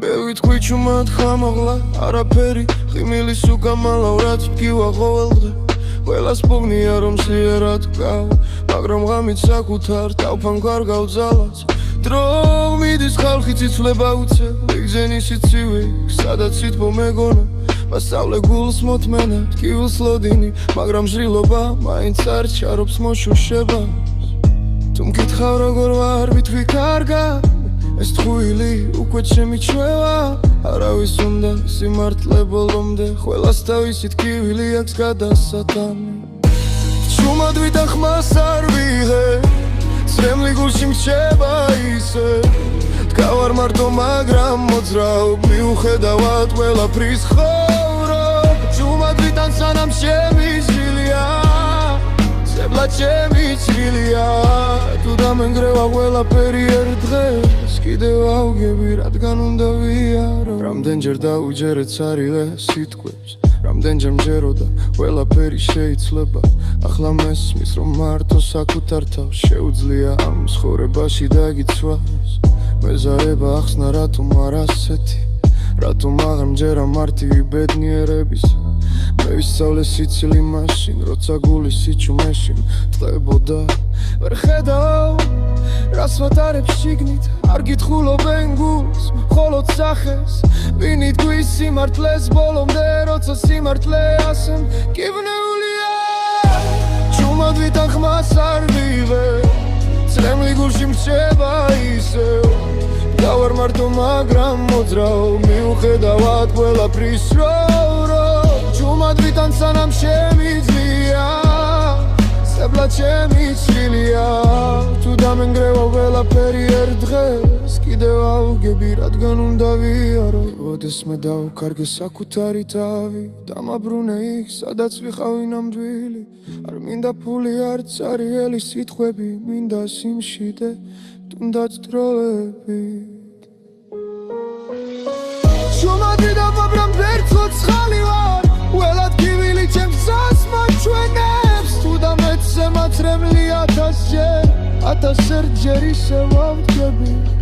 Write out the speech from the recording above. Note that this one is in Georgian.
ვიტყვი ჩუმად ხამაღლა არაფერი ღიმილის უკამალავრად ფგივა ყოველდღე ყველას პოგნია რომ სიერად ვკავ მაგრამ ღამით საკუთარ თავფან გარგავ ძალას დრო მიდის ხალხი ციცვლება უცებ ვიგზენი სიცივე სადაც სითბო მეგონა მასწავლე გულს მოთმენა ტკივილს ლოდინი მაგრამ ჟრილობა მაინც არ ჩარობს მოშუშებას თუ მკითხავ როგორ ვარ ვითვლი კარგა ეს ტყუილი უკვე შემიჩვევა არავის უნდა სიმართლე ბოლომდე ყველას თავისი ტკივილი აქვს გადასატანი ჩუმად ვიდახმას არ ვიღე წრემლი გულში მრჩება ისე დგავარ მარტო მაგრამ მოძრაობ მიუხედავად ყველაფრის ხოვრობ ჩუმად ვიტან სანამ შემიძლია ზებლა ჩემი ცრილია თუ დამენგრევა ყველაფერი ერთ დღეს კიდევ ავგები რადგან უნდა ვიარო რამდენჯერ დაუჯერე ცარილე სიტყვებს რამდენჯერ მჯეროდა ყველაფერი შეიძლება ახლა მესმის რომ მარტო საკუთარ თავს შეუძლია ამ ცხოვრებაში დაგიცვას მეზარება ახსნა რატომ არ ასეთი რატომ აღარ მჯერა მარტივი ბედნიერების მე ვისწავლე სიცილი მაშინ როცა გული სიჩუმეში ტყებოდა ვერ ხედავ რას ვატარებ შიგნით არ გითხულობენ გულს მხოლოდ სახეს ვინ იტყვის სიმართლეს ბოლომდე როცა სიმართლე ასე მკივნეულია ჩუმად ვიტან ხმას არ ვიღე წრემლი გულში მრჩება ისევ დავარ მარტო მაგრამ მოძრაობ მიუხედავად ყველაფრის ვრო ჩუმად ვიტან სანამ შემიძლია ზებლა ჩემი ცრილია თუ დამენგრევა ყველაფერი ერთ დღეს კიდევ ავგები რადგან უნდა ვიარო ოდესმე დავკარგე საკუთარი თავი დამაბრუნე იქ სადაც ვიყავი ნამდვილი არ მინდა ფული არც არიელი სიტყვები მინდა სიმშვიდე თუნდაც დროები ჩუმად ვიდავ მაგრამ ვერცლ ცხალი ვარ ველად გივილი ჩემს გზას მაჩვენებს თუ დამეცე მაცრემლი ათასჯერ ერთჯერ ისევ ავდგები